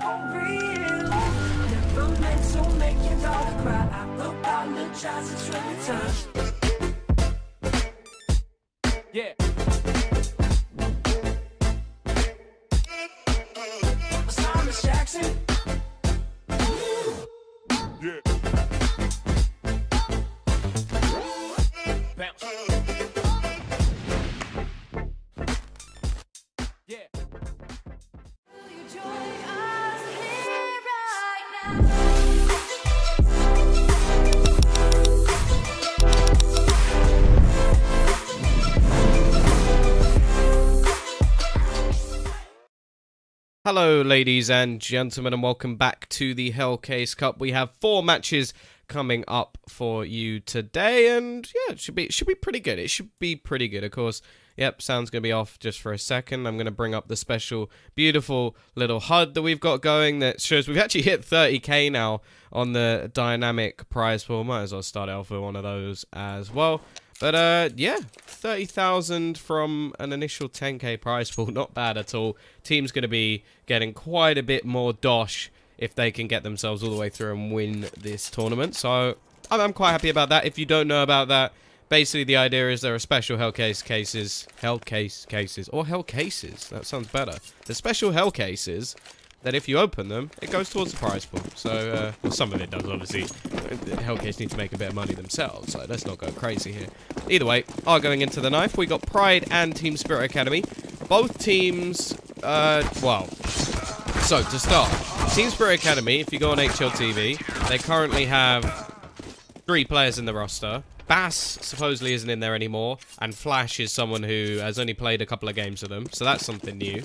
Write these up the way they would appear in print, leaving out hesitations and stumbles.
for real. Never meant to make your daughter cry. I apologize, it's really time. Yeah. Thomas Jackson. Yeah. Bounce. Yeah. Will you join us here right now? Hello ladies and gentlemen, and welcome back to the Hellcase Cup. We have 4 matches coming up for you today, and yeah, it should be pretty good. It should be pretty good. Of course, yep, sound's going to be off just for a second. I'm going to bring up the special, beautiful little HUD that we've got going that shows we've actually hit 30k now on the dynamic prize pool. Might as well start off with one of those as well. But, yeah, 30,000 from an initial 10k prize pool, not bad at all. Team's going to be getting quite a bit more dosh if they can get themselves all the way through and win this tournament. So, I'm quite happy about that. If you don't know about that, basically the idea is there are special Hellcase cases, that sounds better. The special Hellcases that if you open them, it goes towards the prize pool. So, well, some of it does, obviously. Hellcase need to make a bit of money themselves, so let's not go crazy here. Either way, going into the knife, we got Pride and Team Spirit Academy. Both teams, well, so to start, Team Spirit Academy, if you go on HLTV, they currently have 3 players in the roster. Bass supposedly isn't in there anymore, and Flash is someone who has only played a couple of games with them, so that's something new.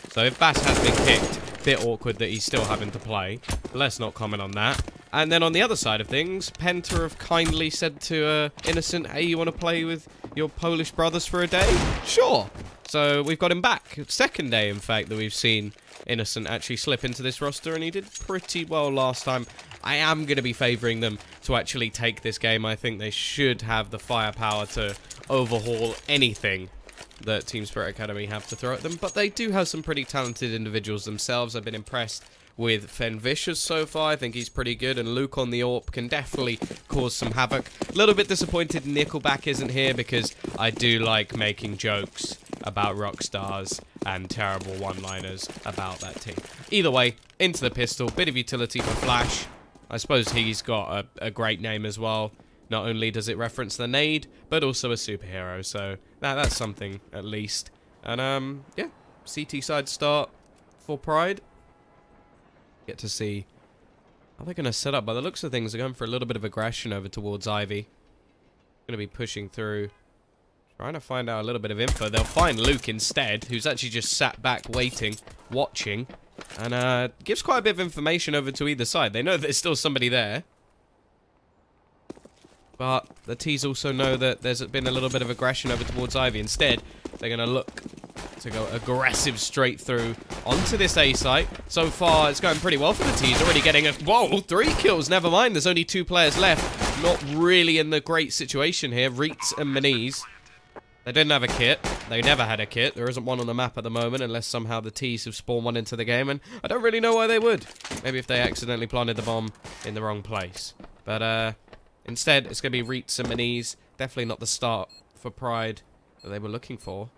So if Bass has been kicked, bit awkward that he's still having to play. But let's not comment on that. And then on the other side of things, Penta have kindly said to Innocent, hey, you want to play with your Polish brothers for a day? Sure. So we've got him back. Second day, in fact, that we've seen Innocent actually slip into this roster, and he did pretty well last time. I am going to be favouring them to actually take this game. I think they should have the firepower to overhaul anything that Team Spirit Academy have to throw at them, but they do have some pretty talented individuals themselves. I've been impressed with Fen Vicious so far. I think he's pretty good, and Luke on the AWP can definitely cause some havoc. A little bit disappointed Nickelback isn't here, because I do like making jokes about rock stars and terrible one-liners about that team. Either way, into the pistol, bit of utility for Flash. I suppose he's got a great name as well. Not only does it reference the nade, but also a superhero, so that's something at least. And yeah, CT side start for Pride. Get to see how they're going to set up. By the looks of things, they're going for a little bit of aggression over towards Ivy. Going to be pushing through, trying to find out a little bit of info. They'll find Luke instead, who's actually just sat back waiting, watching, and gives quite a bit of information over to either side. They know there's still somebody there. But the T's also know that there's been a little bit of aggression over towards Ivy. Instead, they're going to look to go aggressive straight through onto this A site. So far, it's going pretty well for the T's. Already getting a... Whoa, 3 kills. Never mind. There's only 2 players left. Not really in the great situation here. Reitz and Maniz. They didn't have a kit. They never had a kit. There isn't one on the map at the moment, unless somehow the T's have spawned one into the game. And I don't really know why they would. Maybe if they accidentally planted the bomb in the wrong place. But, instead, it's going to be Reitz and Maniz. Definitely not the start for Pride that they were looking for.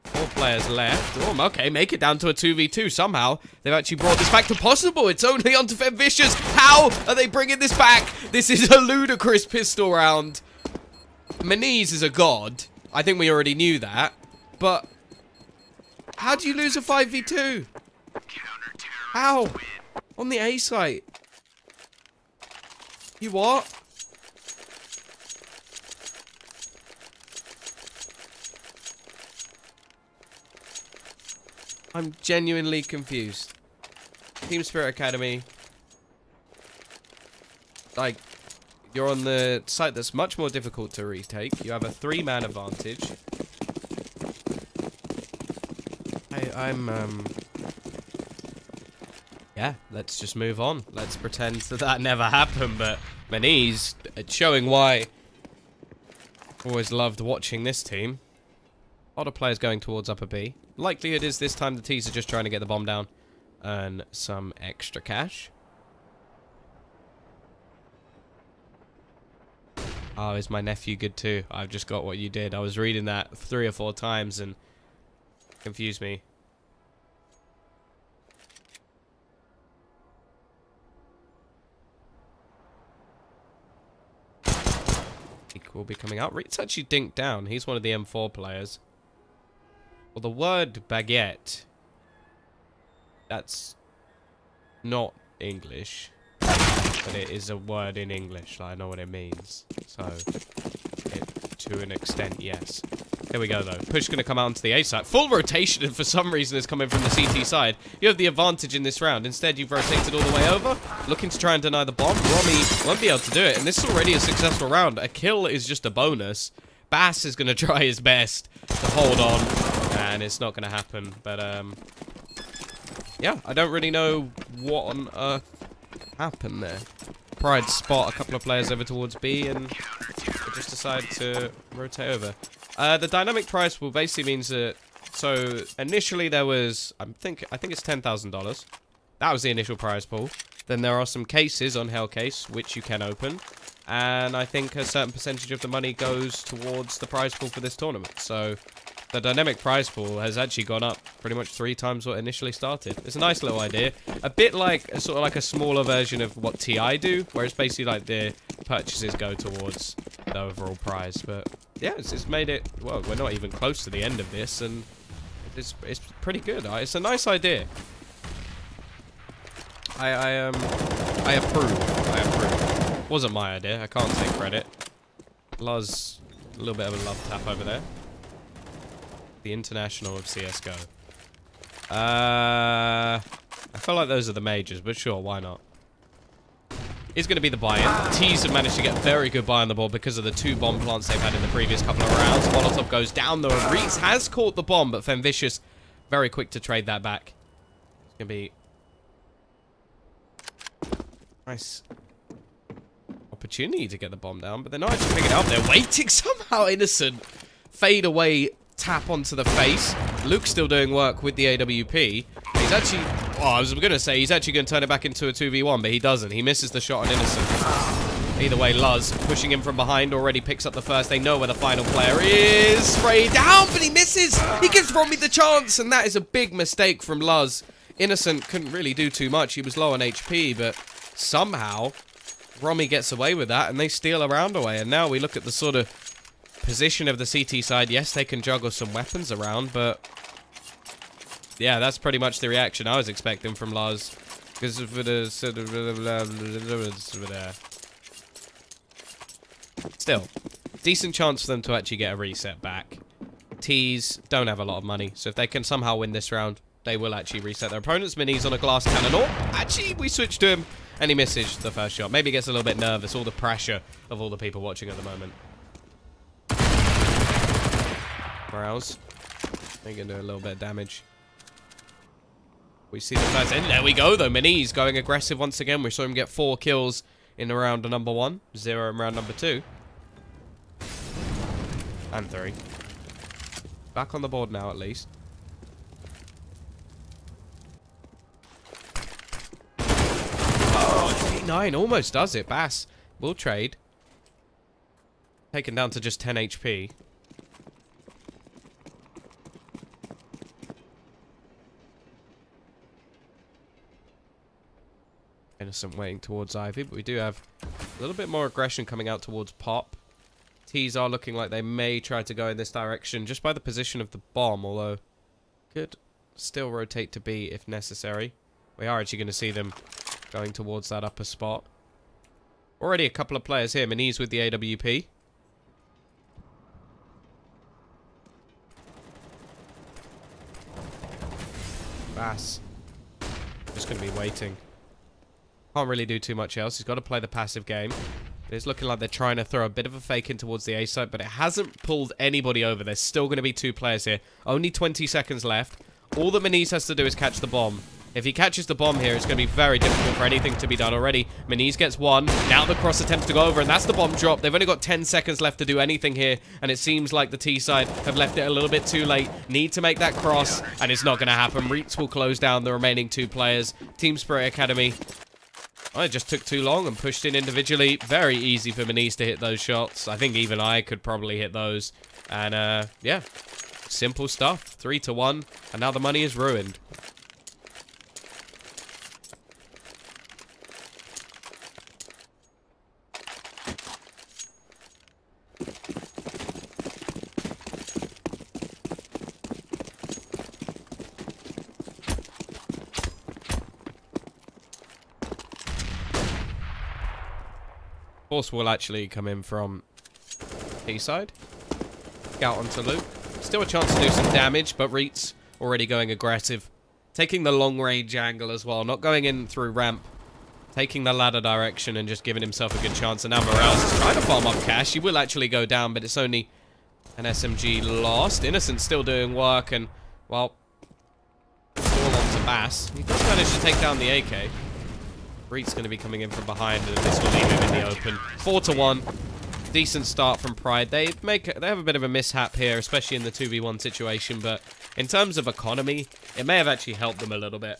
4 players left. Oh, okay, make it down to a 2v2 somehow. They've actually brought this back to possible. It's only onto Fen Vicious. How are they bringing this back? This is a ludicrous pistol round. Maniz is a god. I think we already knew that. But how do you lose a 5v2? How? On the A site. You what? I'm genuinely confused. Team Spirit Academy. Like, you're on the site that's much more difficult to retake. You have a 3-man advantage. Yeah, let's just move on. Let's pretend that never happened, but Maniz, showing why I've always loved watching this team. A lot of players going towards upper B. Likelihood is this time the T's are just trying to get the bomb down. earn some extra cash. Oh, is my nephew good too? I've just got what you did. I was reading that 3 or 4 times and confused me. He will be coming out. It's actually dinked down. He's one of the M4 players. Well, the word baguette, that's not English. But it is a word in English. I know what it means. So, to an extent, yes. Here we go, though. Push going to come out onto the A side. Full rotation, and for some reason is coming from the CT side. You have the advantage in this round. Instead, you've rotated all the way over. Looking to try and deny the bomb. Romy won't be able to do it. And this is already a successful round. A kill is just a bonus. Bass is going to try his best to hold on. And it's not going to happen. But, yeah, I don't really know what on earth happened there. Pride spot a couple of players over towards B and just decide to rotate over. The dynamic price pool basically means that, so initially there was, I think it's $10,000. That was the initial prize pool. Then there are some cases on Hellcase which you can open, and I think a certain percentage of the money goes towards the prize pool for this tournament. So the dynamic prize pool has actually gone up pretty much 3 times what initially started. It's a nice little idea. A bit like, sort of like a smaller version of what TI do, where it's basically like the purchases go towards the overall prize. But yeah, it's made it, well, we're not even close to the end of this, and it's pretty good. It's a nice idea. I approve. I approve. Wasn't my idea. I can't take credit. Luz, a little bit of a love tap over there. The international of CSGO. I feel like those are the majors, but sure, why not? Is going to be the buy-in. T's have managed to get very good buy on the ball because of the 2 bomb plants they've had in the previous couple of rounds. Molotov goes down though. Reese has caught the bomb, but Femvicious very quick to trade that back. It's going to be nice opportunity to get the bomb down, but they're not actually picking it up. They're waiting somehow. Innocent fade away. Tap onto the face. Luke's still doing work with the AWP. He's actually, I was going to say he's actually going to turn it back into a 2v1, but he doesn't. He misses the shot on Innocent. Either way, Luz pushing him from behind already picks up the first. They know where the final player is. Spray down, but he misses. He gives Romy the chance, and that is a big mistake from Luz. Innocent couldn't really do too much. He was low on HP, but somehow Romy gets away with that, and they steal a round away. And now we look at the sort of position of the CT side. Yes, they can juggle some weapons around, but yeah, that's pretty much the reaction I was expecting from Luz. Because of the still, decent chance for them to actually get a reset back. T's don't have a lot of money, so if they can somehow win this round, they will actually reset their opponent's minis on a glass cannon. Or actually, we switched to him, and he misses the first shot. Maybe he gets a little bit nervous, all the pressure of all the people watching at the moment. Browse. They're going to do a little bit of damage. We see the first end. There we go, though. Minis going aggressive once again. We saw him get 4 kills in round number 1. 0 in round number 2. And 3. Back on the board now, at least. Oh, 9 almost does it. Bass will trade. Taken down to just 10 HP. Innocent waiting towards Ivy, but we do have a little bit more aggression coming out towards Pop. T's are looking like they may try to go in this direction just by the position of the bomb, although could still rotate to B if necessary. We are actually going to see them going towards that upper spot. Already a couple of players here. Minis with the AWP. Bass just going to be waiting. Can't really do too much else. He's got to play the passive game. It's looking like they're trying to throw a bit of a fake in towards the A side, but it hasn't pulled anybody over. There's still going to be 2 players here. Only 20 seconds left. All that Minis has to do is catch the bomb. If he catches the bomb here, it's going to be very difficult for anything to be done already. Meniz gets one. Now the cross attempts to go over, and that's the bomb drop. They've only got 10 seconds left to do anything here, and it seems like the T side have left it a little bit too late. Need to make that cross, and it's not going to happen. Reitz will close down the remaining 2 players. Team.Academy. Oh, it just took too long and pushed in individually. Very easy for Meniz to hit those shots. I think even I could probably hit those. And, yeah. Simple stuff. 3-1, and now the money is ruined. Force will actually come in from T side. Scout onto Luke. Still a chance to do some damage, but Reitz already going aggressive. Taking the long range angle as well. Not going in through ramp. Taking the ladder direction and just giving himself a good chance. And now Morales is trying to farm up cash. He will actually go down, but it's only an SMG lost. Innocent still doing work, and, well, all on to Bass. He does manage to take down the AK. Reit's going to be coming in from behind, and this will leave him in the open. 4-1. Decent start from Pride. They have a bit of a mishap here, especially in the 2v1 situation, but in terms of economy, it may have actually helped them a little bit.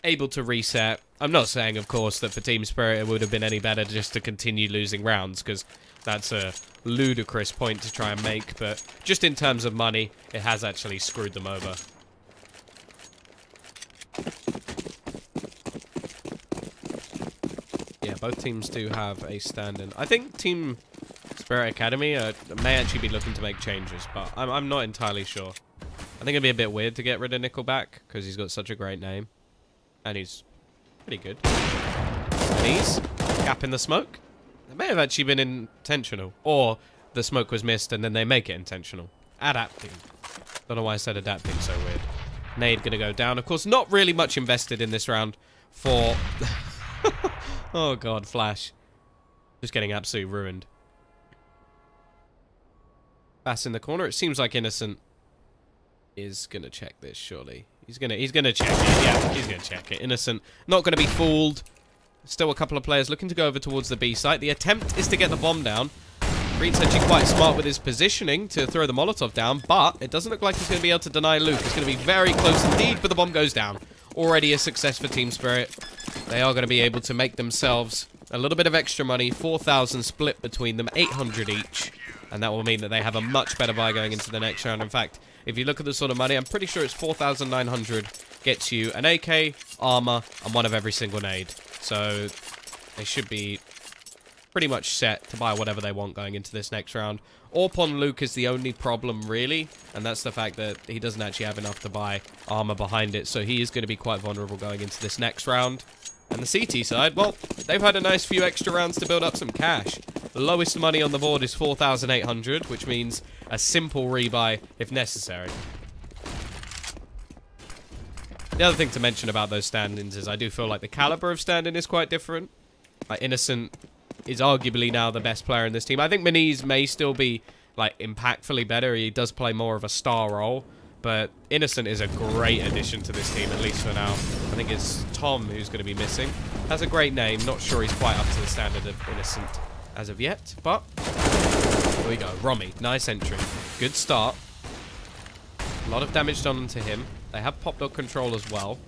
Able to reset. I'm not saying, of course, that for Team Spirit it would have been any better just to continue losing rounds, because that's a ludicrous point to try and make, but just in terms of money, it has actually screwed them over. Yeah, both teams do have a stand-in. I think Team.Academy may actually be looking to make changes, but I'm not entirely sure. I think it'd be a bit weird to get rid of Nickelback, because he's got such a great name. And he's pretty good. And he's gap in the smoke. It may have actually been intentional. Or the smoke was missed and then they make it intentional. Adapting. Don't know why I said adapting so weird. Nade gonna go down. Of course, not really much invested in this round for... Oh god, Flash. Just getting absolutely ruined. Bass in the corner. It seems like Innocent is gonna check this, surely. He's gonna check it. Yeah, he's gonna check it. Innocent, not gonna be fooled. Still a couple of players looking to go over towards the B site. The attempt is to get the bomb down. Reit's actually quite smart with his positioning to throw the Molotov down, but it doesn't look like he's gonna be able to deny Luke. It's gonna be very close indeed, but the bomb goes down. Already a success for Team Spirit. They are gonna be able to make themselves a little bit of extra money. 4,000 split between them, 800 each. And that will mean that they have a much better buy going into the next round. In fact, if you look at the sort of money, I'm pretty sure it's 4,900 gets you an AK, armor, and one of every single nade. So they should be pretty much set to buy whatever they want going into this next round. AWP on Luke is the only problem, really, and that's the fact that he doesn't actually have enough to buy armor behind it, so he is going to be quite vulnerable going into this next round. And the CT side, well, they've had a nice few extra rounds to build up some cash. The lowest money on the board is 4,800, which means a simple rebuy if necessary. The other thing to mention about those stand-ins is I do feel like the caliber of stand-in is quite different. Like, Innocent is arguably now the best player in this team. I think Meniz may still be, like, impactfully better. He does play more of a star role. But Innocent is a great addition to this team, at least for now. I think it's Tom who's going to be missing. Has a great name. Not sure he's quite up to the standard of Innocent as of yet. But here we go. Romy. Nice entry. Good start. A lot of damage done to him. They have popped up control as well.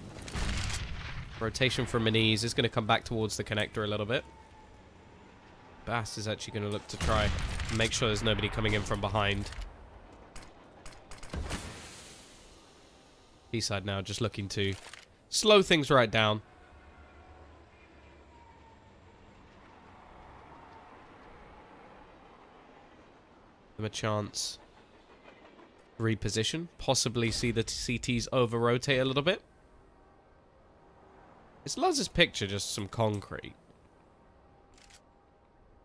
Rotation from Meniz is going to come back towards the connector a little bit. Bass is actually going to look to try and make sure there's nobody coming in from behind. B-side now just looking to slow things right down. Give them a chance. Reposition. Possibly see the CTs over-rotate a little bit. Is Luz's picture just some concrete?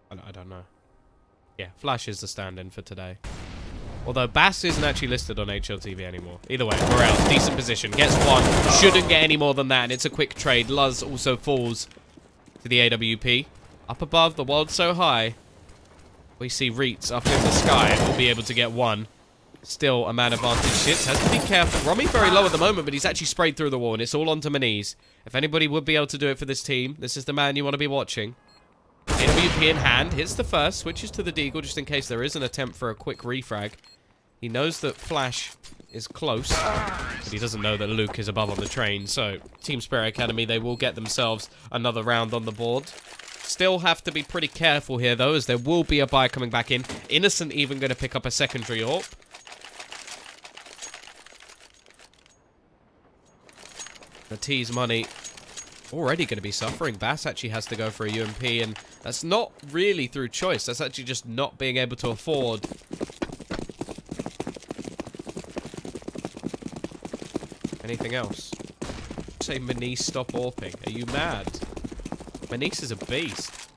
I don't know. Yeah, Flash is the stand-in for today. Although Bass isn't actually listed on HLTV anymore. Either way, Morales, decent position. Gets one. Shouldn't get any more than that. And it's a quick trade. Luz also falls to the AWP. Up above, the world's so high. We see Reitz up in the sky. And we'll be able to get one. Still a man advantage shits. Has to be careful. Romy very low at the moment, but he's actually sprayed through the wall, and it's all onto Maniz. If anybody would be able to do it for this team, this is the man you want to be watching. AWP in hand. Hits the first. Switches to the Deagle just in case there is an attempt for a quick refrag. He knows that Flash is close, but he doesn't know that Luke is above on the train. So, Team Spirit Academy, they will get themselves another round on the board. Still have to be pretty careful here, though, as there will be a buy coming back in. Innocent even going to pick up a secondary AWP. The T's money already going to be suffering. Bass actually has to go for a UMP, and that's not really through choice. That's actually just not being able to afford. Anything else? Say Maniz, stop AWPing. Are you mad? Maniz is a beast.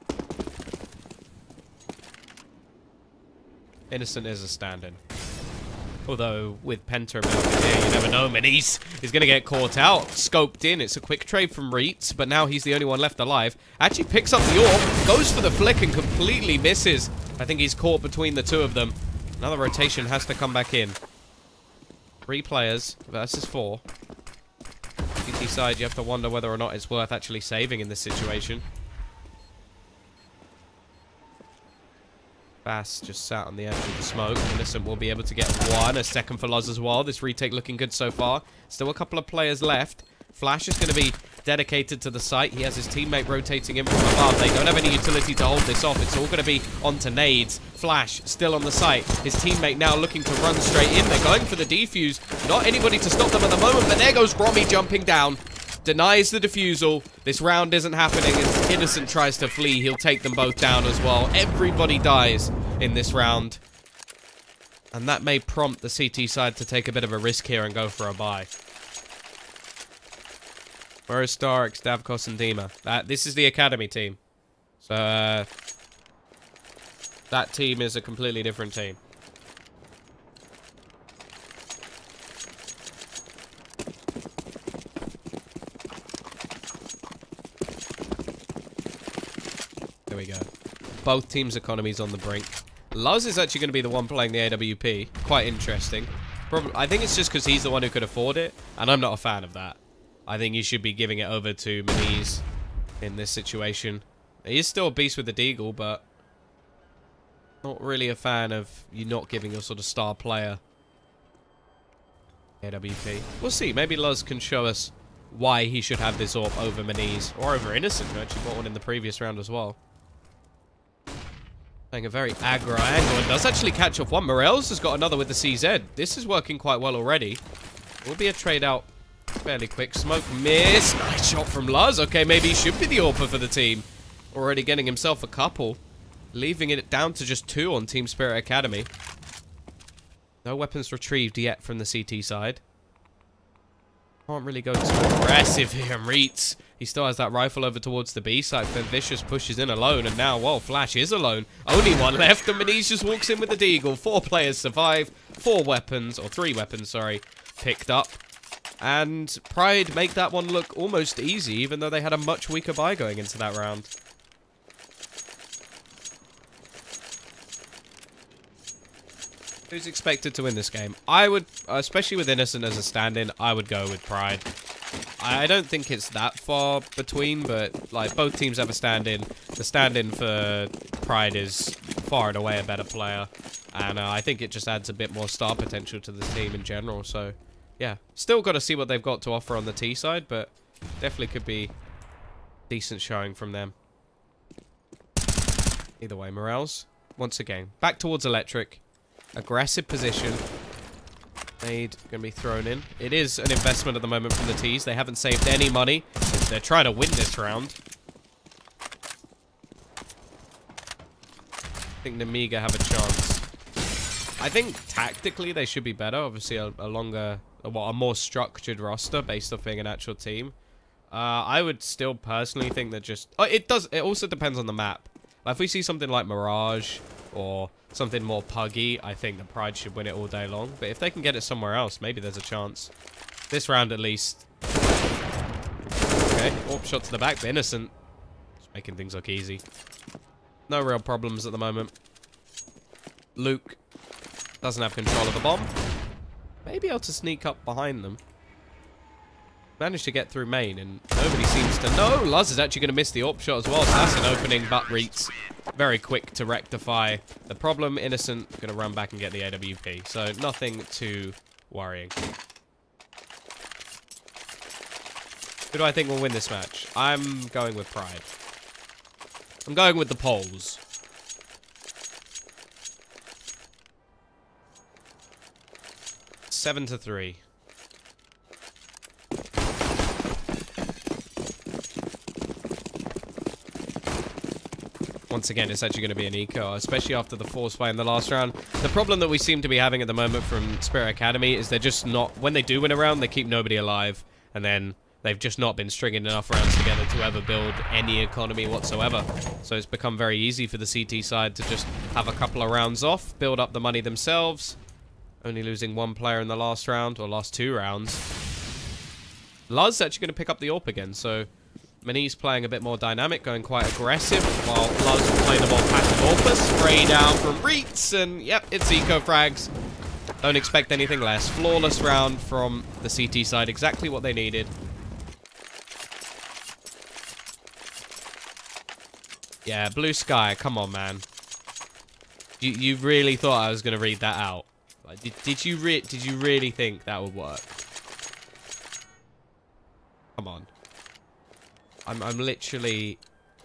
Innocent is a stand-in. Although, with Penta ability here, you never know. Maniz is going to get caught out. Scoped in. It's a quick trade from Reitz, but now he's the only one left alive. Actually picks up the AWP, goes for the flick and completely misses. I think he's caught between the two of them. Another rotation has to come back in. 3 players versus 4. CT side, you have to wonder whether or not it's worth actually saving in this situation. Bass just sat on the edge of the smoke. Innocent will be able to get one. A second for Luz as well. This retake looking good so far. Still a couple of players left. Flash is going to be dedicated to the site. He has his teammate rotating in from above. They don't have any utility to hold this off. It's all going to be onto nades. Flash still on the site. His teammate now looking to run straight in. They're going for the defuse. Not anybody to stop them at the moment, but there goes Romy jumping down. Denies the defusal. This round isn't happening as Innocent tries to flee. He'll take them both down as well. Everybody dies in this round. And that may prompt the CT side to take a bit of a risk here and go for a buy. Where is Stark, Stavkos, and Dima? This is the Academy team. So, that team is a completely different team. There we go. Both teams' economies on the brink. Luz is actually going to be the one playing the AWP. Quite interesting. I think it's just because he's the one who could afford it, and I'm not a fan of that. I think you should be giving it over to Maniz in this situation. He is still a beast with the Deagle, but not really a fan of you not giving your sort of star player AWP. We'll see. Maybe Luz can show us why he should have this AWP over Maniz, or over Innocent, who actually bought one in the previous round as well. Playing a very aggro angle, and does actually catch off one. Morels has got another with the CZ. This is working quite well already. Will be a trade out fairly quick. Smoke miss. Nice shot from Luz. Okay, maybe he should be the AWPer for the team. Already getting himself a couple. Leaving it down to just 2 on Team Spirit Academy. No weapons retrieved yet from the CT side. Can't really go too aggressive here. Reitz, he still has that rifle over towards the B side. Then Vicious pushes in alone, and now, well, Flash is alone. Only one left, and Maniz just walks in with the Deagle. 4 players survive. 4 weapons, or 3 weapons, sorry, picked up. And Pride make that one look almost easy, even though they had a much weaker buy going into that round. Who's expected to win this game? I would, especially with Innocent as a stand-in, I would go with Pride. I don't think it's that far between, but like both teams have a stand-in. The stand-in for Pride is far and away a better player, and I think it just adds a bit more star potential to the team in general. So, yeah, still got to see what they've got to offer on the T side, but definitely could be decent showing from them. Either way, Morels once again back towards Electric. Aggressive position. Nade going to be thrown in. It is an investment at the moment from the T's. They haven't saved any money. They're trying to win this round. I think Namiga have a chance. I think tactically they should be better. Obviously a more structured roster based off being an actual team. I would still personally think that just... Oh, it also depends on the map. Like if we see something like Mirage or something more puggy, I think the Pride should win it all day long. But if they can get it somewhere else, maybe there's a chance. This round at least. Okay, AWP shot to the back, but Innocent. Just making things look easy. No real problems at the moment. Luke Doesn't have control of the bomb. Maybe able to sneak up behind them. Managed to get through main, and nobody seems to know. Luz is actually going to miss the AWP shot as well, so that's an opening, but Reet's very quick to rectify the problem. Innocent going to run back and get the AWP, so nothing too worrying. Who do I think will win this match? I'm going with Pride. I'm going with the Poles. Seven to 3. Once again, it's actually going to be an eco, especially after the force fight in the last round. The problem that we seem to be having at the moment from Starladder is they're just not... When they do win a round, they keep nobody alive. And then they've just not been stringing enough rounds together to ever build any economy whatsoever. So it's become very easy for the CT side to just have a couple of rounds off, build up the money themselves. Only losing one player in the last round, or last 2 rounds. Luz actually going to pick up the AWP again, so... Mani's playing a bit more dynamic, going quite aggressive, while Luz is playing the more passive AWP. Spray down from Reets, and yep, it's eco frags. Don't expect anything less. Flawless round from the CT side, exactly what they needed. Yeah, blue sky, come on, man. You really thought I was going to read that out? Like, did you really think that would work? Come on. I'm literally...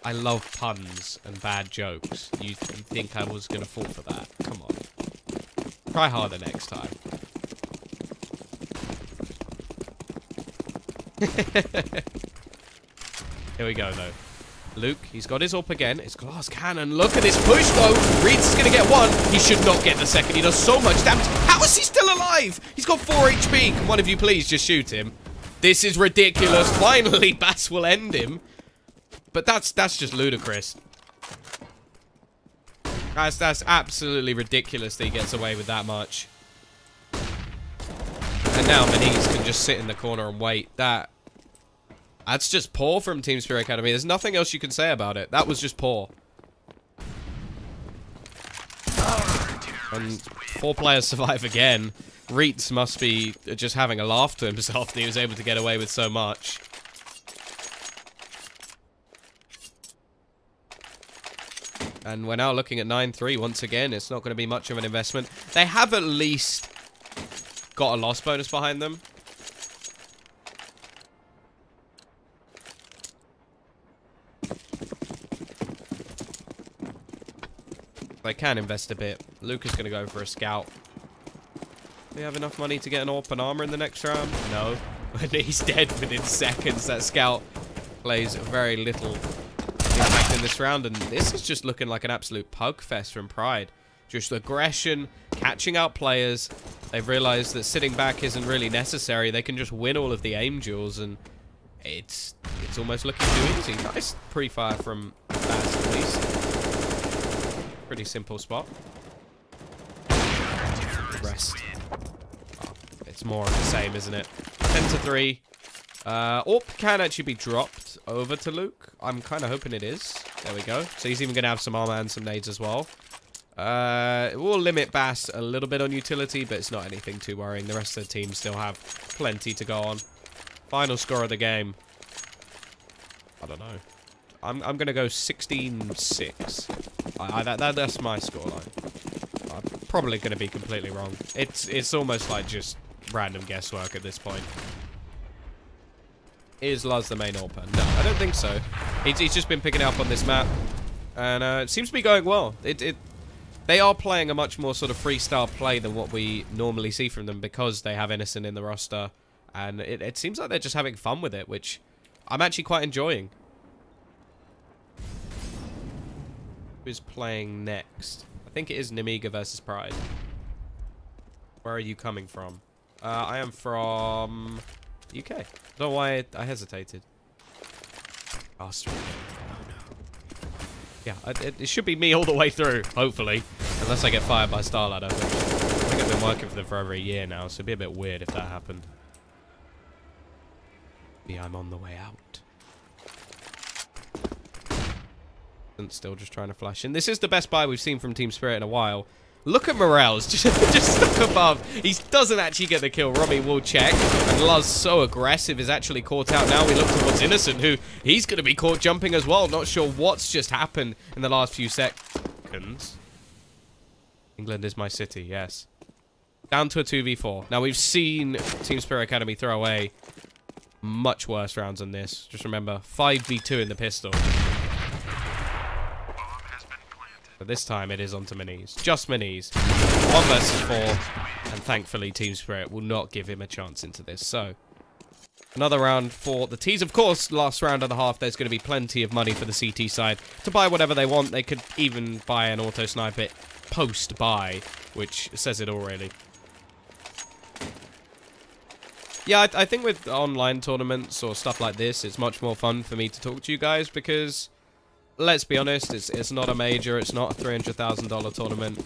I love puns and bad jokes. You think I was going to fall for that? Come on. Try harder next time. Here we go, though. Luke, he's got his AWP again. It's glass cannon. Look at this push, though. Reeds is going to get 1. He should not get the second. He does so much damage. How is he still alive? He's got 4 HP. Can one of you please just shoot him? This is ridiculous. Finally, Bass will end him. But that's just ludicrous. That's absolutely ridiculous that he gets away with that much. And now Maniz can just sit in the corner and wait. That's just poor from Team Starladder. There's nothing else you can say about it. That was just poor. And 4 players survive again. Reets must be just having a laugh to himself that he was able to get away with so much. And we're now looking at 9-3 once again. It's not going to be much of an investment. They have at least got a loss bonus behind them. They can invest a bit. Luke is going to go for a scout. Do we have enough money to get an AWP and armor in the next round? No. And he's dead within seconds. That scout plays very little impact in this round. And this is just looking like an absolute pug fest from Pride. Just aggression, catching out players. They've realized that sitting back isn't really necessary. They can just win all of the aim duels. And it's almost looking too easy. Nice pre-fire from Baz, at least. Pretty simple spot. Rest. It's more of the same, isn't it? 10-3. AWP can actually be dropped over to Luke. I'm kind of hoping it is. There we go. So he's even going to have some armor and some nades as well. It will limit Bass a little bit on utility, but it's not anything too worrying. The rest of the team still have plenty to go on. Final score of the game. I don't know. I'm going to go 16-6. That's my scoreline. I'm probably going to be completely wrong. It's almost like just random guesswork at this point. Is Luz the main AWPer? No, I don't think so. He's just been picking it up on this map, and it seems to be going well. They are playing a much more sort of freestyle play than what we normally see from them because they have Innocent in the roster, and it seems like they're just having fun with it, which I'm actually quite enjoying. Who's playing next? I think it is Nemiga versus Pride. Where are you coming from? I am from UK. I don't know why I hesitated. Australia. Oh no. Yeah, it should be me all the way through, hopefully. Unless I get fired by Starladder. I think I've been working for them for over a year now, so it'd be a bit weird if that happened. Yeah, I'm on the way out. And still just trying to flash in. This is the best buy we've seen from Team Spirit in a while. Look at Morales, just stuck above. He doesn't actually get the kill. Robbie will check. And Luz, so aggressive, is actually caught out. Now we look towards Innocent, who he's going to be caught jumping as well. Not sure what's just happened in the last few seconds. England is my city, yes. Down to a 2v4. Now we've seen T.S.Academy throw away much worse rounds than this. Just remember, 5v2 in the pistol. But this time it is onto Minis. Just Minis. 1 versus 4. And thankfully Team Spirit will not give him a chance into this. So, another round for the T's. Of course, last round of the half, there's going to be plenty of money for the CT side to buy whatever they want. They could even buy an auto sniper post-buy, which says it all, really. Yeah, I think with online tournaments or stuff like this, it's much more fun for me to talk to you guys because, let's be honest, it's not a major, it's not a $300,000 tournament.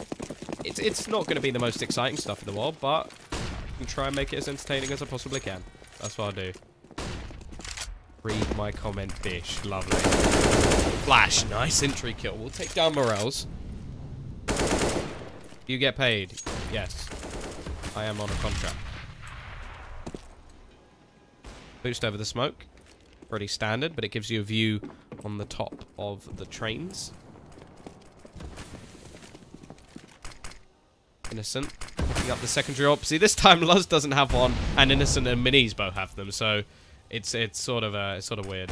It's not going to be the most exciting stuff in the world, but I can try and make it as entertaining as I possibly can. That's what I'll do. Read my comment, Bish. Lovely. Flash, nice entry kill. We'll take down Morels. You get paid. Yes. I am on a contract. Boost over the smoke. Pretty standard, but it gives you a view on the top of the trains. Innocent picking up the secondary op. See, this time Luz doesn't have one, and Innocent and Minis both have them, so it's sort of weird.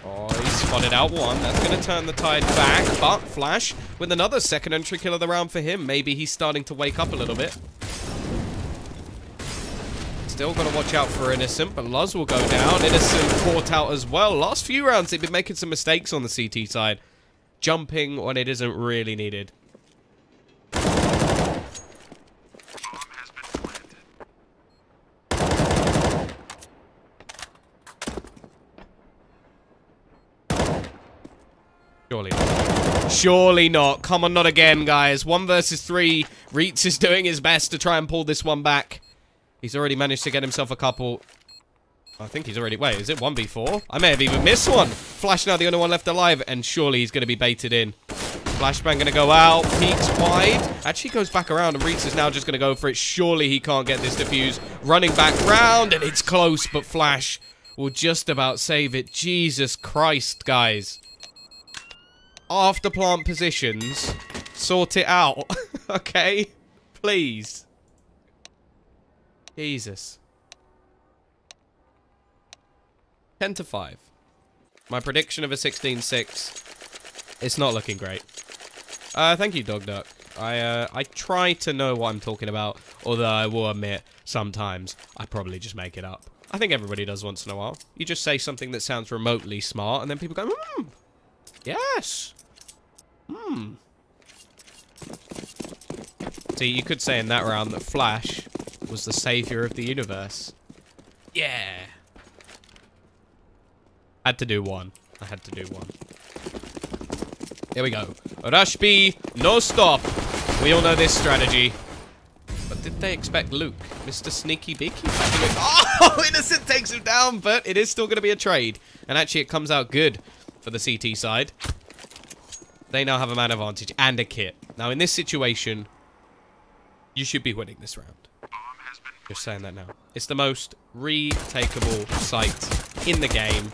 Oh, he spotted out one. That's going to turn the tide back, but Flash with another second entry kill of the round for him. Maybe he's starting to wake up a little bit. Still got to watch out for Innocent, but Luz will go down. Innocent caught out as well. Last few rounds, they've been making some mistakes on the CT side. Jumping when it isn't really needed. Surely not. Surely not. Come on, not again, guys. 1 versus 3. Reitz is doing his best to try and pull this one back. He's already managed to get himself a couple. I think he's already... Wait, is it 1v4? I may have even missed one. Flash now the only one left alive, and surely he's going to be baited in. Flashbang going to go out. Peeks wide. Actually goes back around, and Reitz is now just going to go for it. Surely he can't get this defuse. Running back round, and it's close, but Flash will just about save it. Jesus Christ, guys. After plant positions, sort it out. Okay? Please. Jesus. 10-5. My prediction of a 16-6. It's not looking great. Thank you, Dog Duck. I try to know what I'm talking about, although I will admit, sometimes I probably just make it up. I think everybody does once in a while. You just say something that sounds remotely smart, and then people go, yes. See, you could say in that round that Flash was the savior of the universe. Yeah. Had to do one. I had to do one. Here we go. Rush B, no stop. We all know this strategy. But did they expect Luke? Mr. Sneaky Beaky? Oh, Innocent takes him down, but it is still going to be a trade. And actually, it comes out good for the CT side. They now have a man advantage and a kit. Now, in this situation, you should be winning this round. Just saying that now. It's the most retakeable site in the game.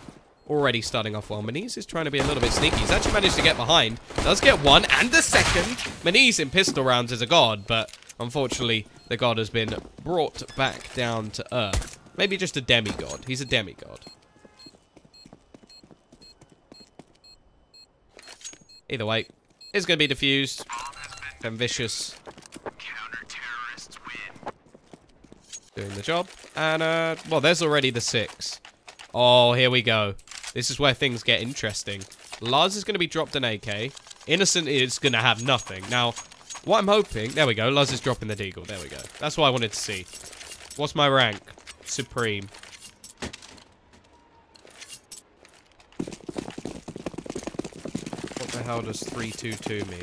Already starting off well. Minis is trying to be a little bit sneaky. He's actually managed to get behind. Does get one and a second. Minis in pistol rounds is a god, but unfortunately, the god has been brought back down to earth. Maybe just a demigod. He's a demigod. Either way, it's going to be diffused. And vicious. Doing the job. And, well, there's already the 6. Oh, here we go. This is where things get interesting. Luz is going to be dropped an AK. Innocent is going to have nothing. Now, what I'm hoping... There we go. Luz is dropping the deagle. There we go. That's what I wanted to see. What's my rank? Supreme. What the hell does 322 mean?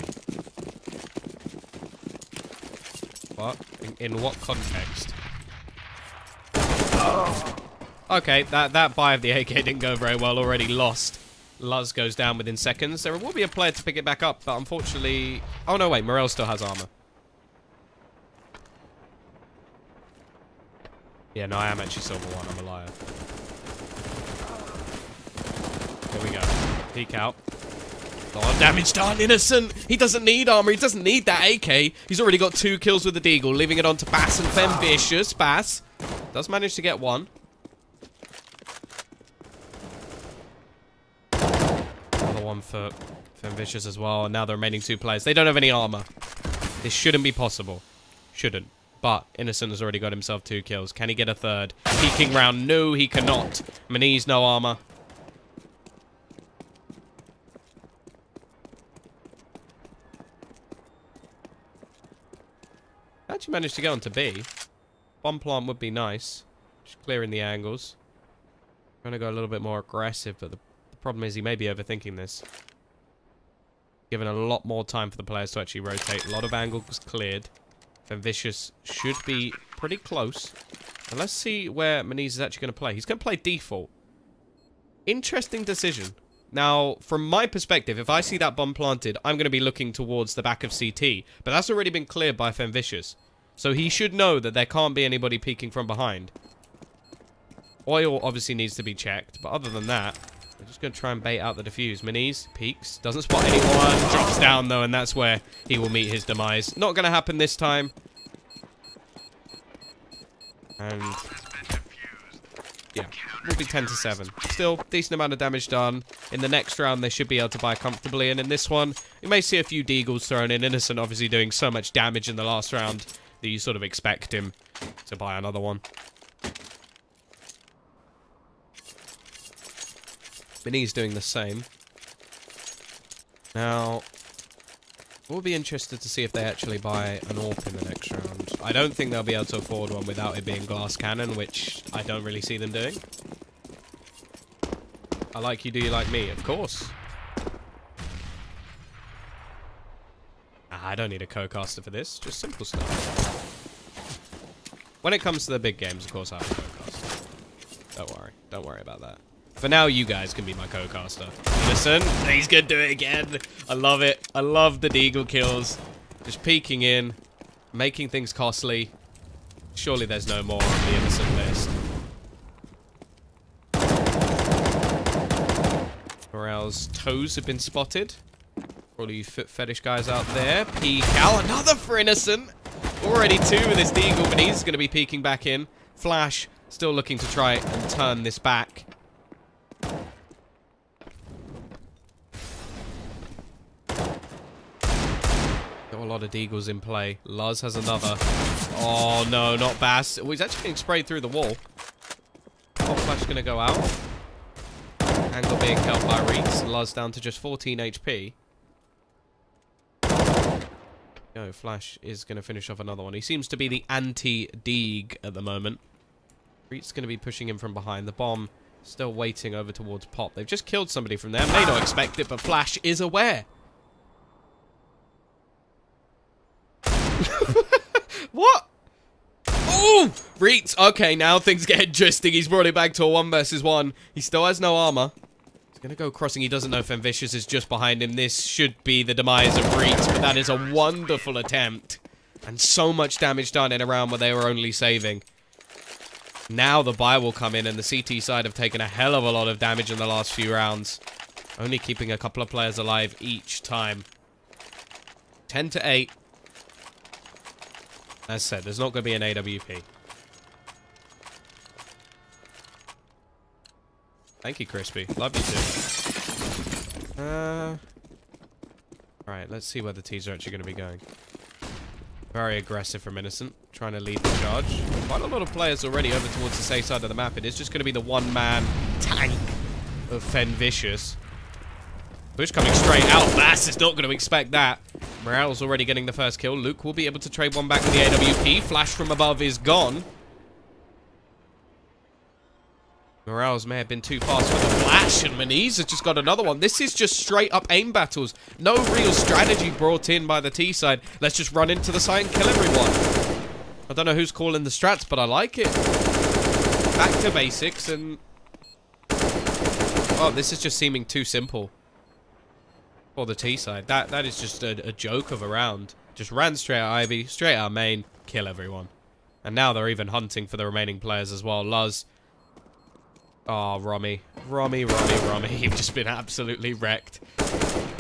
What? In what context? Okay, that buy of the AK didn't go very well. Already lost Luz goes down within seconds. There will be a player to pick it back up, but unfortunately... Oh, no, wait. Morel still has armor. Yeah, no, I am actually silver 1. I'm a liar. Here we go. Peek out. A lot of damage done. Innocent. He doesn't need armor. He doesn't need that AK. He's already got 2 kills with the Deagle, leaving it on to Bass and Femvicious. Bass does manage to get 1. Another 1 for Femvicious as well. And now the remaining 2 players. They don't have any armor. This shouldn't be possible. Shouldn't. But Innocent has already got himself 2 kills. Can he get a 3rd? Peeking round. No, he cannot. Maniz, no armor. Actually managed to get onto B. Bomb plant would be nice. Just clearing the angles. Trying to go a little bit more aggressive, but the problem is he may be overthinking this. Given a lot more time for the players to actually rotate. A lot of angles cleared. Femvicious should be pretty close. And let's see where Maniz is actually going to play. He's going to play default. Interesting decision. Now, from my perspective, if I see that bomb planted, I'm going to be looking towards the back of CT. But that's already been cleared by Femvicious. So he should know that there can't be anybody peeking from behind. Oil obviously needs to be checked. But other than that, we're just going to try and bait out the defuse. Maniz peeks, doesn't spot anyone, drops down though, and that's where he will meet his demise. Not going to happen this time. And yeah, will be 10-7. Still, decent amount of damage done. In the next round, they should be able to buy comfortably. And in this one, we may see a few Deagles thrown in. Innocent obviously doing so much damage in the last round that you sort of expect him to buy another one. Maniz doing the same. Now, we'll be interested to see if they actually buy an AWP in the next round. I don't think they'll be able to afford one without it being glass cannon, which I don't really see them doing. I like you, do you like me? Of course. I don't need a co-caster for this, just simple stuff. When it comes to the big games, of course I have a co-caster. Don't worry about that. For now, you guys can be my co-caster. Innocent, he's gonna do it again. I love it. I love the Deagle kills. Just peeking in, making things costly. Surely there's no more on the Innocent list. Morel's toes have been spotted. For all you foot fetish guys out there. Peek out. Another for Innocent. Already 2 with this Deagle, but he's gonna be peeking back in. Flash still looking to try and turn this back. Got a lot of Deagles in play. Luz has another. Oh, no, not Bass. Oh, he's actually getting sprayed through the wall. Hot Flash going to go out. Angle being held by Reeks. Luz down to just 14 HP. Go, Flash is going to finish off another one. He seems to be the anti-Deag at the moment. Reeks going to be pushing him from behind. The bomb still waiting over towards Pop. They've just killed somebody from there. May not expect it, but Flash is aware. What? Oh! Reeks. Okay, now things get interesting. He's brought it back to a 1 versus 1. He still has no armor. He's going to go crossing. He doesn't know Femvicious is just behind him. This should be the demise of Reeks, but that is a wonderful attempt. And so much damage done in a round where they were only saving. Now the buy will come in, and the CT side have taken a hell of a lot of damage in the last few rounds. Only keeping a couple of players alive each time. 10-8. As said, there's not going to be an AWP. Thank you, Crispy. Love you too. Alright, let's see where the T's are actually going to be going. Very aggressive from Innocent, trying to lead the charge. Quite a lot of players already over towards the safe side of the map. It is just going to be the one-man tank of Femvicious. Push coming straight out. Bass is not going to expect that. Morel's already getting the first kill. Luke will be able to trade one back with the AWP. Flash from above is gone. Morales may have been too fast for the flash, and Maniz has just got another one. This is just straight up aim battles. No real strategy brought in by the T side. Let's just run into the site and kill everyone. I don't know who's calling the strats, but I like it. Back to basics, and Oh, this is just seeming too simple for the T side. That is just a joke of a round. Just ran straight at Ivy, straight out main, kill everyone. And now they're even hunting for the remaining players as well. Luz. Oh, Romy. Romy. You've just been absolutely wrecked.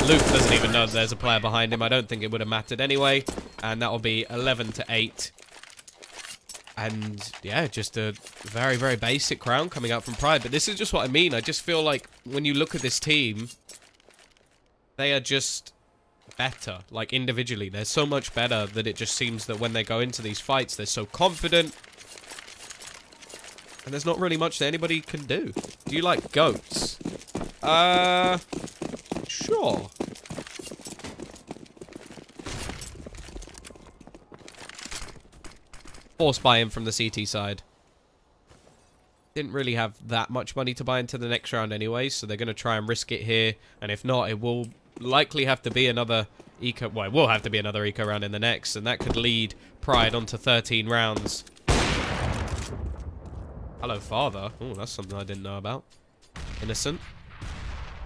Luke doesn't even know there's a player behind him. I don't think it would have mattered anyway. And that will be 11-8. And, yeah, just a very, very basic round coming out from Pride. But this is just what I mean. I just feel like when you look at this team, they are just better. Like, individually, they're so much better that it just seems that when they go into these fights, they're so confident. And there's not really much that anybody can do. Do you like goats? Sure. Forced buy-in from the CT side. Didn't really have that much money to buy into the next round anyway, so they're going to try and risk it here. And if not, it will likely have to be another eco... Well, it will have to be another eco round in the next, and that could lead Pride onto 13 rounds. Hello, father. Oh, that's something I didn't know about. Innocent.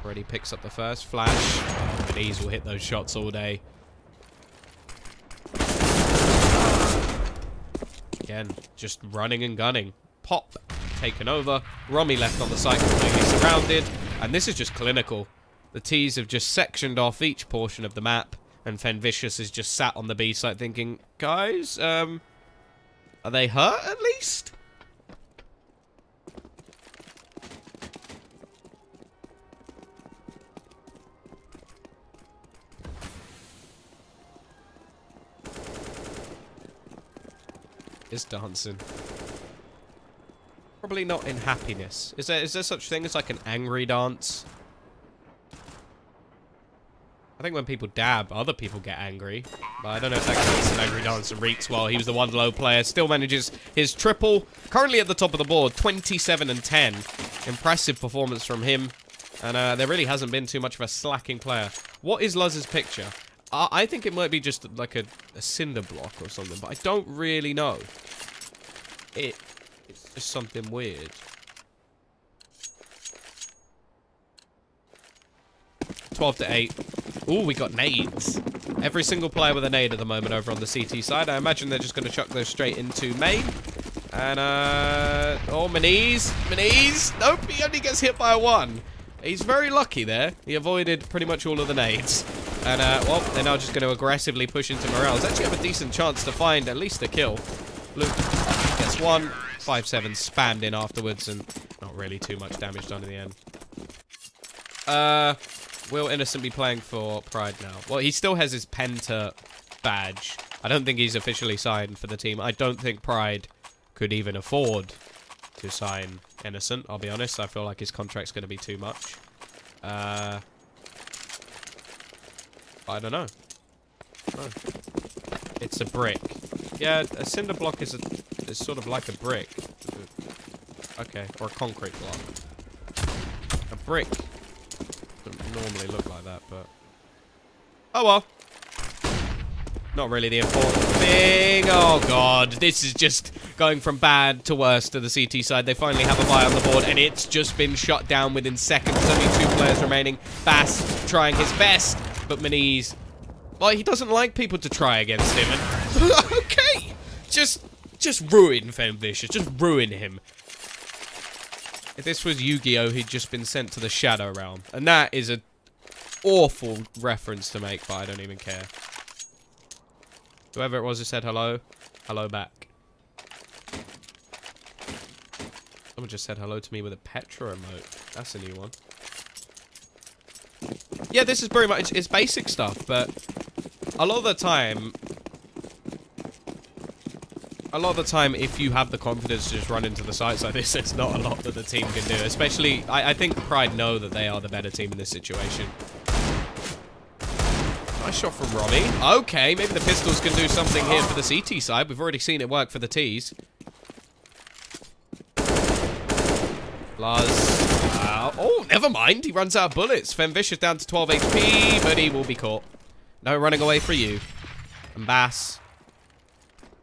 Already picks up the first flash. Oh, Manise will hit those shots all day. Again, just running and gunning. Pop. Taken over. Romy left on the side, completely surrounded. And this is just clinical. The T's have just sectioned off each portion of the map. And Fenvicious is just sat on the B side thinking, guys, are they hurt at least? Is dancing. Probably not in happiness. Is there such thing as like an angry dance? I think when people dab, other people get angry. But I don't know if that counts as an angry dance. And Reeks, well, he was the one low player, still manages his triple. Currently at the top of the board, 27-10. Impressive performance from him. And there really hasn't been too much of a slacking player. What is Luz's picture? I think it might be just like a cinder block or something, but I don't really know. It's just something weird. 12-8. Ooh, we got nades. Every single player with a nade at the moment over on the CT side. I imagine they're just going to chuck those straight into main. And, oh, Manise. Nope, he only gets hit by a 1. He's very lucky there. He avoided pretty much all of the nades. And, well, they're now just going to aggressively push into Morels. Actually have a decent chance to find at least a kill. Luke gets 1. 5-7 spammed in afterwards, and not really too much damage done in the end. Will Innocent be playing for Pride now? Well, he still has his Penta badge. I don't think he's officially signed for the team. I don't think Pride could even afford to sign Innocent, I'll be honest. I feel like his contract's going to be too much. I don't know. Oh. It's a brick. Yeah, a cinder block is sort of like a brick. Okay, or a concrete block. A brick doesn't normally look like that, but... Oh well. Not really the important thing. Oh god, this is just going from bad to worse to the CT side. They finally have a buy on the board, and it's just been shut down within seconds. Only 2 players remaining. Bass trying his best, but Manise, well, he doesn't like people to try against him. And okay, just ruin Fenvicious. Just ruin him. If this was Yu-Gi-Oh, he'd just been sent to the Shadow Realm, and that is an awful reference to make, but I don't even care. Whoever it was who said hello, hello back. Someone just said hello to me with a Petra emote. That's a new one. Yeah, this is very much, it's basic stuff, but a lot of the time, if you have the confidence to just run into the sites like this, there's not a lot that the team can do. Especially, I think Pride know that they are the better team in this situation. Nice shot from Romy. Okay, maybe the pistols can do something here for the CT side. We've already seen it work for the Ts. Luz. Oh, never mind. He runs out of bullets. Fenvicious down to 12 HP, but he will be caught. No running away for you. And Bass.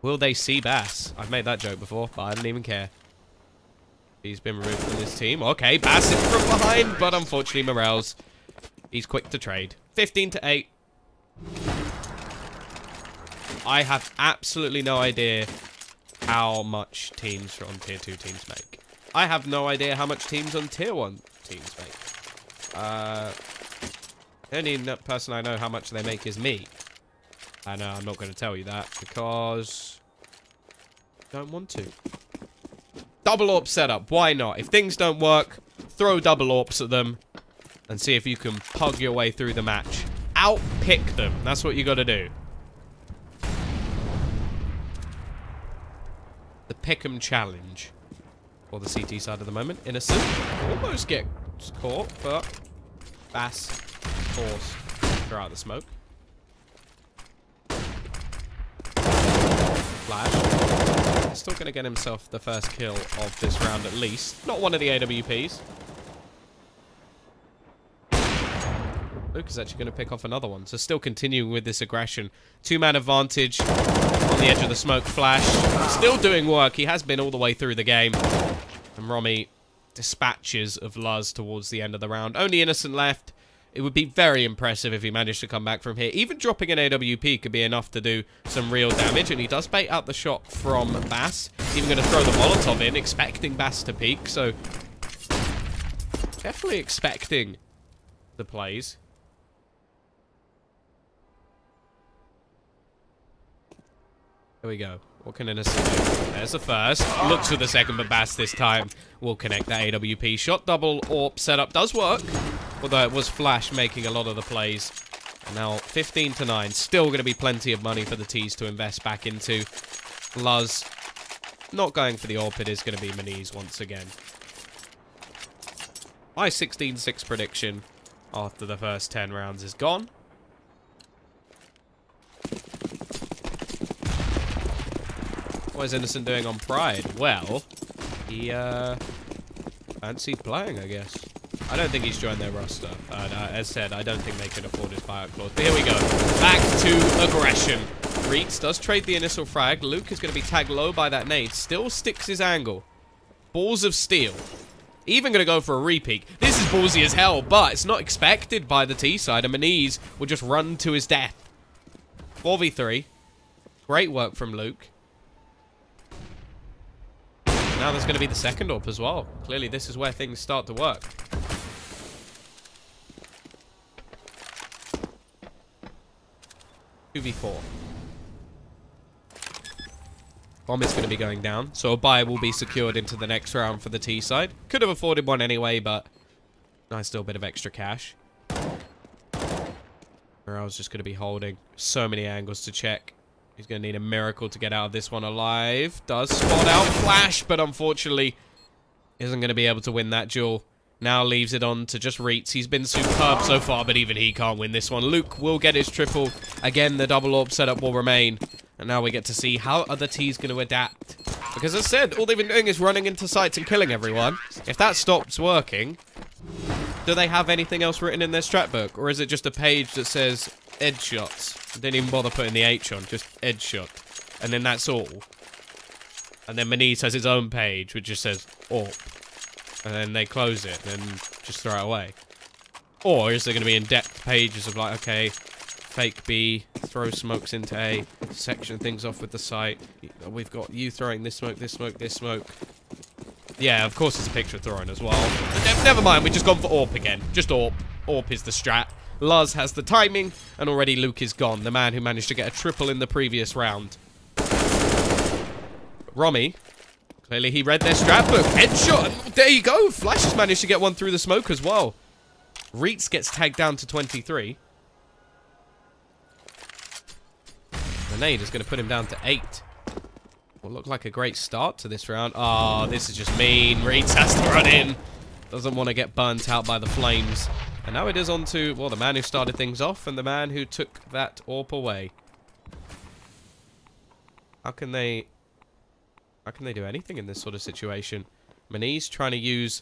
Will they see Bass? I've made that joke before, but I don't even care. He's been removed from this team. Okay, Bass in from behind, but unfortunately Morels, he's quick to trade. 15 to 8. I have absolutely no idea how much teams on tier 2 teams make. I have no idea how much teams on tier 1 teams make. The only person I know how much they make is me. And I'm not going to tell you that because I don't want to. Double AWP setup. Why not? If things don't work, throw double AWPs at them and see if you can pug your way through the match. Outpick them. That's what you got to do. The Pick'em challenge for the CT side at the moment. Innocent almost gets caught, but Bass forced throw out the smoke. Flash. Still going to get himself the first kill of this round at least. Not one of the AWPs. Luke is actually going to pick off another one. So still continuing with this aggression. 2-man advantage on the edge of the smoke. Flash. Still doing work. He has been all the way through the game. And Romy dispatches of Luz towards the end of the round. Only Innocent left. It would be very impressive if he managed to come back from here. Even dropping an AWP could be enough to do some real damage. And he does bait out the shot from Bass. Even going to throw the Molotov in, expecting Bass to peek. So, definitely expecting the plays. Here we go. What can Innocent do? There's the first. Looks for the second, but Bass this time will connect that AWP. Shot double AWP setup does work. Although it was Flash making a lot of the plays. And now 15 to 9. Still going to be plenty of money for the T's to invest back into. Luz not going for the AWP. It is going to be Maniz once again. My 16-6 prediction after the first 10 rounds is gone. What is Innocent doing on Pride? Well, he fancied playing, I guess. I don't think he's joined their roster. As said, I don't think they can afford his buyout clause. But here we go. Back to aggression. Reitz does trade the initial frag. Luke is going to be tagged low by that nade. Still sticks his angle. Balls of steel. Even going to go for a repeat. This is ballsy as hell, but it's not expected by the T side. And Maniz will just run to his death. 4v3. Great work from Luke. Now there's going to be the second AWP as well. Clearly this is where things start to work. (2v4). Bomb is going to be going down, so a buy will be secured into the next round for the T side. Could have afforded one anyway, but nice little bit of extra cash. Morel's just going to be holding so many angles to check. He's going to need a miracle to get out of this one alive. Does spot out Flash, but unfortunately isn't going to be able to win that duel. Now leaves it on to just Reitz. He's been superb so far, but even he can't win this one. Luke will get his triple. Again, the double AWP setup will remain. And now we get to see how other T's going to adapt. Because as I said, all they've been doing is running into sites and killing everyone. If that stops working, do they have anything else written in their strat book? Or is it just a page that says edge shots? Didn't even bother putting the H on, just edge shot. And then that's all. And then Maniz has his own page, which just says AWP. And then they close it, and then just throw it away. Or is there going to be in-depth pages of like, okay, fake B, throw smokes into A, section things off with the site. We've got you throwing this smoke, this smoke, this smoke. Yeah, of course it's a picture throwing as well. Never mind, we've just gone for AWP again. Just AWP. AWP is the strat. Luz has the timing, and already Luke is gone. The man who managed to get a triple in the previous round. Romy, clearly he read their strat book. Headshot, and there you go. Flash has managed to get one through the smoke as well. Reitz gets tagged down to 23. The nade is going to put him down to 8. Will look like a great start to this round. Oh, this is just mean. Reitz has to run in. Doesn't want to get burnt out by the flames. And now it is on to, well, the man who started things off and the man who took that AWP away. How can they do anything in this sort of situation? Maniz trying to use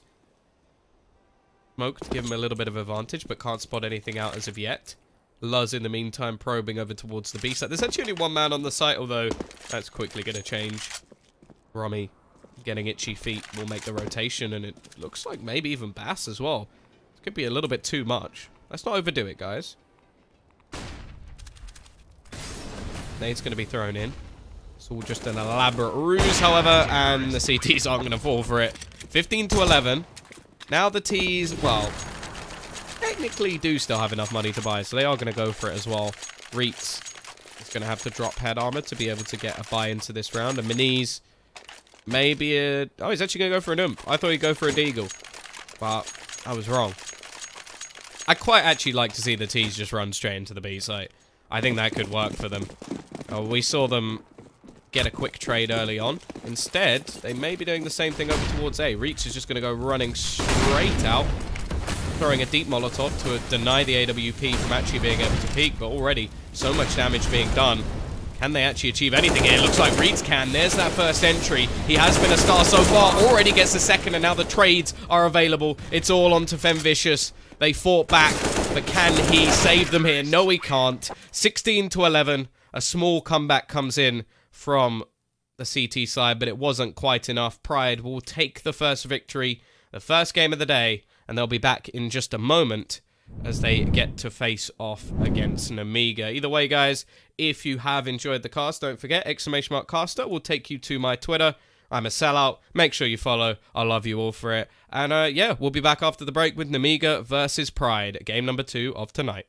smoke to give him a little bit of advantage, but can't spot anything out as of yet. Luz, in the meantime, probing over towards the B side. There's actually only one man on the site, although that's quickly going to change. Romy getting itchy feet will make the rotation, and it looks like maybe even Bass as well. This could be a little bit too much. Let's not overdo it, guys. Nade's going to be thrown in. It's all just an elaborate ruse, however, and the CTs aren't going to fall for it. 15 to 11. Now the Ts, well, technically do still have enough money to buy, so they are going to go for it as well. Reeks is going to have to drop head armor to be able to get a buy into this round. And Minis, maybe a... Oh, he's actually going to go for an Ump. I thought he'd go for a Deagle, but I was wrong. I quite actually like to see the Ts just run straight into the B site. I think that could work for them. We saw them get a quick trade early on. Instead, they may be doing the same thing over towards A. Reeks is just going to go running straight out, throwing a deep Molotov to deny the AWP from actually being able to peek, but already so much damage being done. Can they actually achieve anything here? Looks like Reeks can. There's that first entry. He has been a star so far, already gets the second, and now the trades are available. It's all on to Femvicious. They fought back, but can he save them here? No, he can't. 16 to 11. A small comeback comes in from the CT side, but it wasn't quite enough. Pride will take the first victory, the first game of the day, and they'll be back in just a moment as they get to face off against Namiga. Either way, guys, if you have enjoyed the cast, don't forget, !caster will take you to my Twitter. I'm a sellout. Make sure you follow. I love you all for it. And yeah, we'll be back after the break with Namiga versus Pride, game number 2 of tonight.